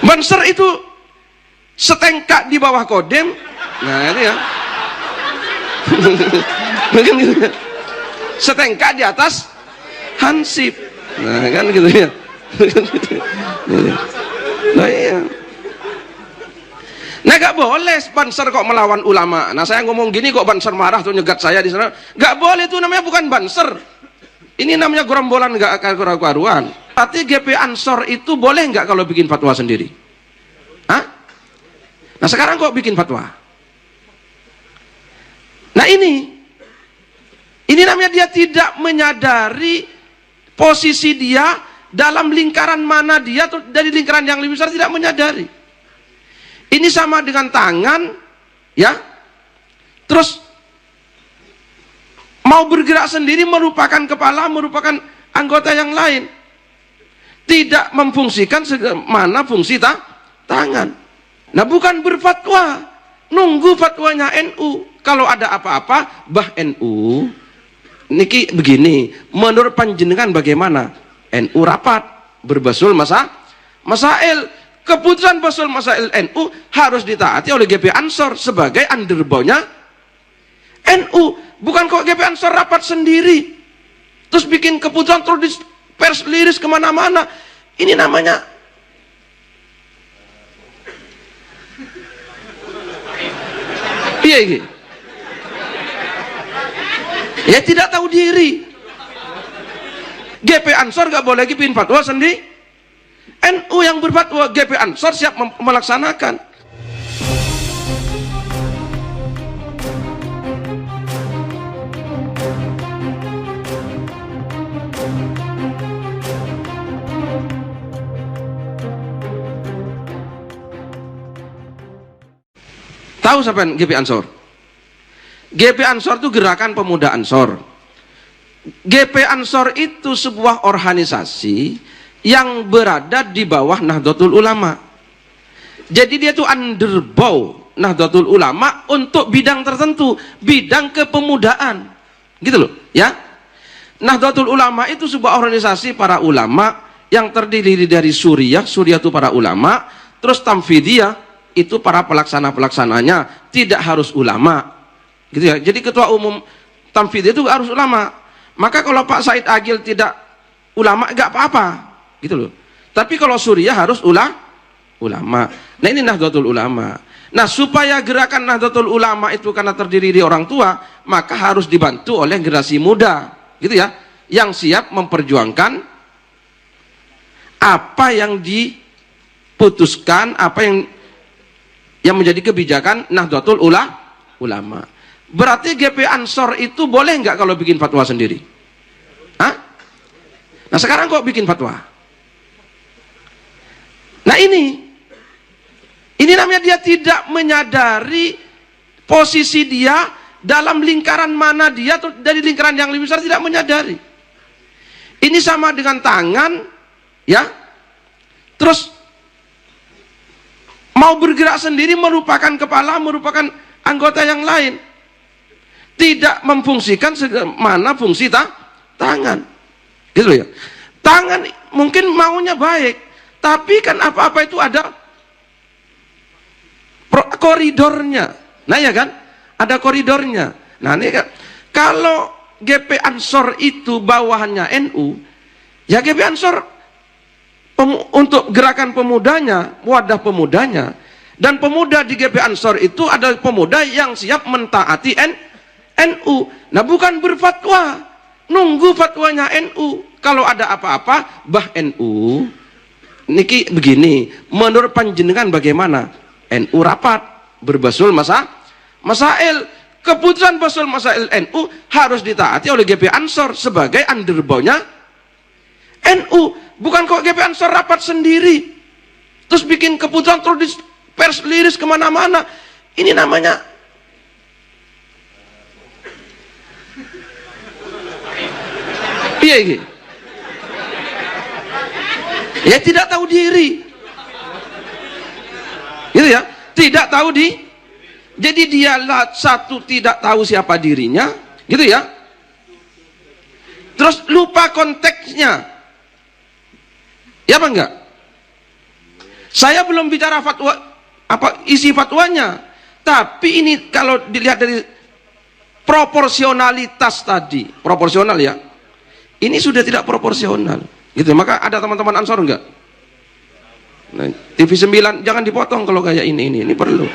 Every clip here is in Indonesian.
Banser itu setengkak di bawah Kodem. Nah ini ya. Mungkin gitu ya. Setengkak di atas Hansip. Nah kan gitu ya. Nah iya. Nah gak boleh Banser kok melawan ulama. Nah saya ngomong gini kok Banser marah tuh nyegat saya di sana. Gak boleh, itu namanya bukan Banser. Ini namanya gerombolan gak karu-karuan. Berarti GP Ansor itu boleh nggak kalau bikin fatwa sendiri? Hah? Nah sekarang kok bikin fatwa? Nah ini namanya dia tidak menyadari posisi dia dalam lingkaran mana dia, atau dari lingkaran yang lebih besar tidak menyadari. Ini sama dengan tangan, ya. Terus mau bergerak sendiri merupakan kepala, merupakan anggota yang lain. Tidak memfungsikan mana fungsi tangan. Nah bukan berfatwa, nunggu fatwanya NU. Kalau ada apa-apa, bah NU, niki begini, menurut panjenengan bagaimana? NU rapat, berbasul masail. Keputusan basul masail NU harus ditaati oleh GP Ansor sebagai underbawnya NU. Bukan kok GP Ansor rapat sendiri, terus bikin keputusan terus pers liris kemana-mana. Ini namanya iya. Ya tidak tahu diri. GP Ansor gak boleh bikin fatwa sendiri. NU yang berfatwa, GP Ansor siap melaksanakan. Tahu siapa GP Ansor? GP Ansor itu gerakan pemuda Ansor. GP Ansor itu sebuah organisasi yang berada di bawah Nahdlatul Ulama. Jadi dia itu underbow Nahdlatul Ulama untuk bidang tertentu, bidang kepemudaan. Gitu loh, ya. Nahdlatul Ulama itu sebuah organisasi para ulama yang terdiri dari Suriah itu para ulama, terus Tamfidiyah itu para pelaksana-pelaksananya, tidak harus ulama. Gitu ya. Jadi ketua umum Tamfidiyah itu harus ulama. Maka kalau Pak Said Agil tidak ulama enggak apa-apa, gitu loh. Tapi kalau Suriah harus ulama. Nah ini Nahdlatul Ulama. Nah supaya gerakan Nahdlatul Ulama itu karena terdiri dari orang tua, maka harus dibantu oleh generasi muda, gitu ya, yang siap memperjuangkan apa yang diputuskan, apa yang menjadi kebijakan Nahdlatul Ulama. Berarti GP Ansor itu boleh nggak kalau bikin fatwa sendiri? Hah? Nah sekarang kok bikin fatwa? Nah ini namanya dia tidak menyadari posisi dia dalam lingkaran mana dia, atau dari lingkaran yang lebih besar tidak menyadari. Ini sama dengan tangan, ya. Terus mau bergerak sendiri merupakan kepala, merupakan anggota yang lain. Tidak memfungsikan mana fungsi tangan. Gitu loh ya. Tangan mungkin maunya baik, tapi kan apa-apa itu ada koridornya. Nah ya kan? Ada koridornya. Nah ini kan, kalau GP Ansor itu bawahannya NU, ya GP Ansor untuk gerakan pemudanya, wadah pemudanya, dan pemuda di GP Ansor itu adalah pemuda yang siap mentaati NU. Nah bukan berfatwa, nunggu fatwanya NU. Kalau ada apa-apa, bah NU, niki begini, menurut panjenengan bagaimana? NU rapat, berbasul masail. Keputusan basul masail NU harus ditaati oleh GP Ansor sebagai underbawnya NU. Bukan kok GP Ansor rapat sendiri, terus bikin keputusan terus pers liris kemana-mana. Ini namanya iya. Ya tidak tahu diri, gitu ya, tidak tahu jadi dia satu tidak tahu siapa dirinya, gitu ya. Terus lupa konteksnya, ya apa enggak? Saya belum bicara fatwa, apa isi fatwanya, tapi ini kalau dilihat dari proporsionalitas tadi, proporsional ya, ini sudah tidak proporsional gitu. Maka ada teman-teman Ansor enggak? Nah, TV 9 jangan dipotong kalau kayak ini perlu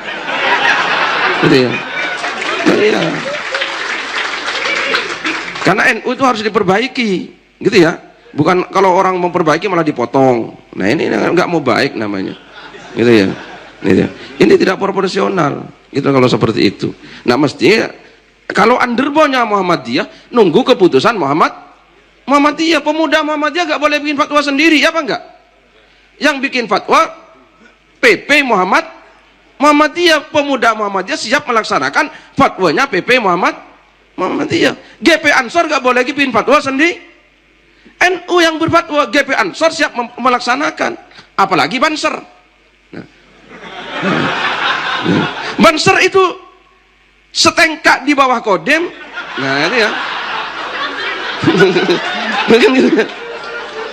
gitu ya. Nah, iya. Karena NU itu harus diperbaiki gitu ya, bukan kalau orang memperbaiki malah dipotong. Nah ini nggak mau baik namanya gitu ya, gitu. Ini tidak proporsional gitu kalau seperti itu. Nah mestinya kalau underbownya Muhammadiyah nunggu keputusan Muhammadiyah. Pemuda Muhammadiyah nggak boleh bikin fatwa sendiri, ya apa enggak? Yang bikin fatwa PP Muhammadiyah. Pemuda Muhammadiyah siap melaksanakan fatwanya PP Muhammadiyah. GP Ansor nggak boleh bikin fatwa sendiri. NU yang berfatwa, GP Ansor siap melaksanakan, apalagi Banser. Nah. Banser itu setengkak di bawah Kodem. Nah ini ya.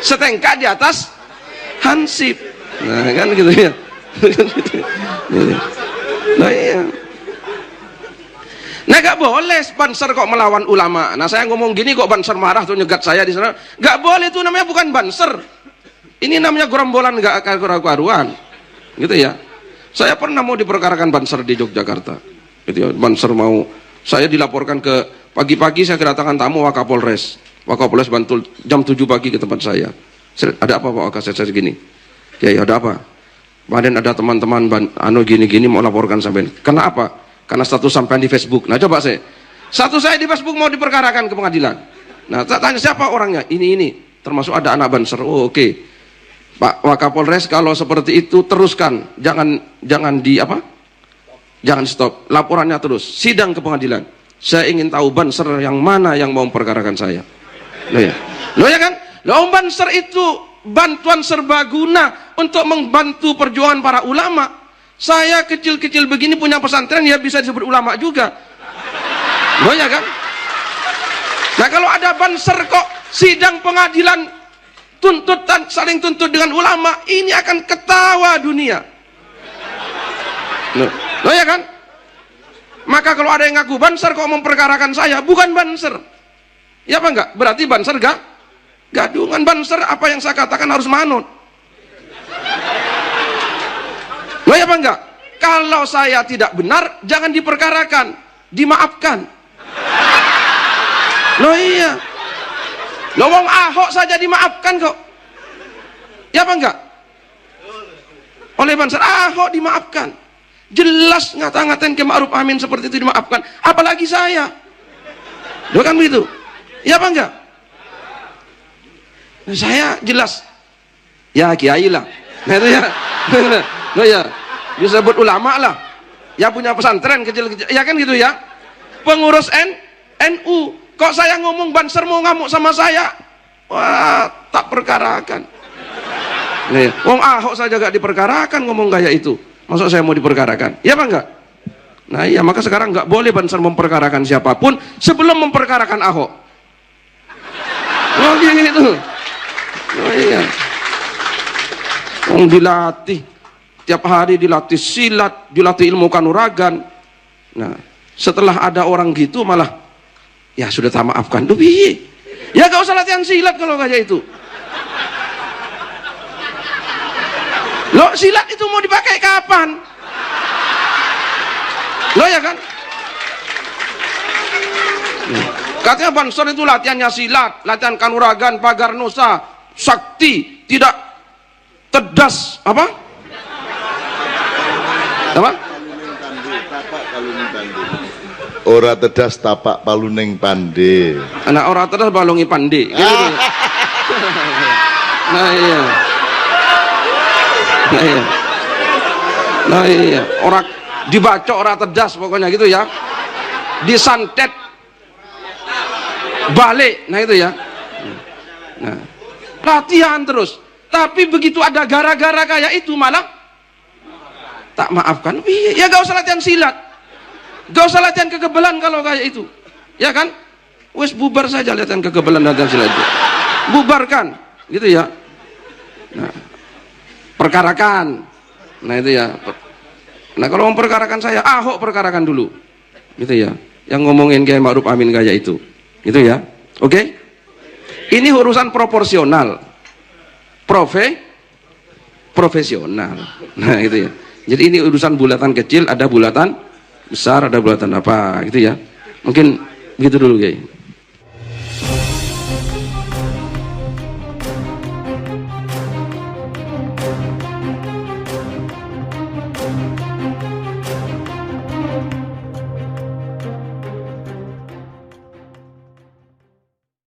Setengkak di atas Hansip. Nah kan gitu ya. Nah iya. Nah gak boleh Banser kok melawan ulama. Nah saya ngomong gini kok Banser marah tuh nyegat saya di sana. Gak boleh, itu namanya bukan Banser. Ini namanya gerombolan gak karu-karuan. Gitu ya. Saya pernah mau diperkarakan Banser di Yogyakarta. Gitu ya. Banser mau, saya dilaporkan ke pagi-pagi saya kedatangan tamu Wakapolres. Wakapolres Bantul jam 7 pagi ke tempat saya. Ada apa Pak Wakasek? Saya gini. Ya ada apa? Kemarin ada teman-teman gini-gini mau laporkan sampai. Kenapa? Karena status sampai di Facebook. Nah coba status saya di Facebook mau diperkarakan ke pengadilan. Nah tanya siapa orangnya? Ini termasuk ada anak Banser. Oh oke. Pak Wakapolres kalau seperti itu teruskan, jangan jangan stop, laporannya terus, sidang ke pengadilan. Saya ingin tahu Banser yang mana yang mau memperkarakan saya. Loh ya kan? Loh Banser itu bantuan serbaguna untuk membantu perjuangan para ulama. Saya kecil-kecil begini punya pesantren ya bisa disebut ulama juga. Loh ya kan? Nah kalau ada Banser kok sidang pengadilan tuntutan, saling tuntut dengan ulama, ini akan ketawa dunia. Loh ya kan? Maka kalau ada yang ngaku Banser kok memperkarakan saya, bukan Banser. Ya apa enggak? Berarti Banser gadungan. Banser apa yang saya katakan harus manut. Loh ya apa enggak? Kalau saya tidak benar, jangan diperkarakan, dimaafkan. Loh iya. Loh wong Ahok saja dimaafkan kok. Ya apa enggak? Oleh Banser, Ahok dimaafkan. Jelas ngata-ngatain ke Ma'ruf Amin seperti itu dimaafkan. Apalagi saya. Loh kan begitu? Ya apa enggak? Nah, saya jelas. Ya kiai lah. Nah itu ya. Loh ya, disebut ulama lah. Ya punya pesantren kecil-kecil. Ya kan gitu ya. Pengurus NU. Kok saya ngomong Banser mau ngamuk sama saya? Wah, tak perkarakan. Nih, wong Ahok saja gak diperkarakan ngomong kayak itu. Maksud saya mau diperkarakan? Ya apa enggak? Nah iya, maka sekarang nggak boleh Banser memperkarakan siapapun sebelum memperkarakan Ahok. Oh gitu. Oh iya. Wong dilatih. Tiap hari dilatih silat, dilatih ilmu kanuragan. Nah, setelah ada orang gitu malah, ya sudah tak maafkan. Duh, ya gak usah latihan silat kalau kayak itu. Loh, silat itu mau dipakai kapan? Loh ya kan? Katanya Banser itu latihannya silat, latihan kanuragan, pagar nusa, sakti, tidak tedas, apa? Apa? Ora tedas tapak paluning pande. Anak ora tedas balungi pande. Gitu. Nah iya. Nah iya. Nah iya. Ora dibaca ora tedas pokoknya gitu ya. Disantet balik. Nah itu ya. Nah, latihan terus. Tapi begitu ada gara-gara kayak itu malah tak maafkan. Ya gak usah latihan silat, gak usah latihan kekebalan kalau kayak itu, ya kan? Wes bubar saja latihan kekebalan, latihan silat itu. Bubarkan gitu ya. Nah, perkarakan Nah itu ya. Nah kalau memperkarakan saya, Ahok perkarakan dulu, gitu ya. Yang ngomongin Kiai Ma'ruf Amin kayak itu, gitu ya. Oke? Ini urusan proporsional, profesional. Nah itu ya. Jadi ini urusan bulatan kecil, ada bulatan besar, ada bulatan apa, gitu ya. Mungkin begitu dulu, Kiai.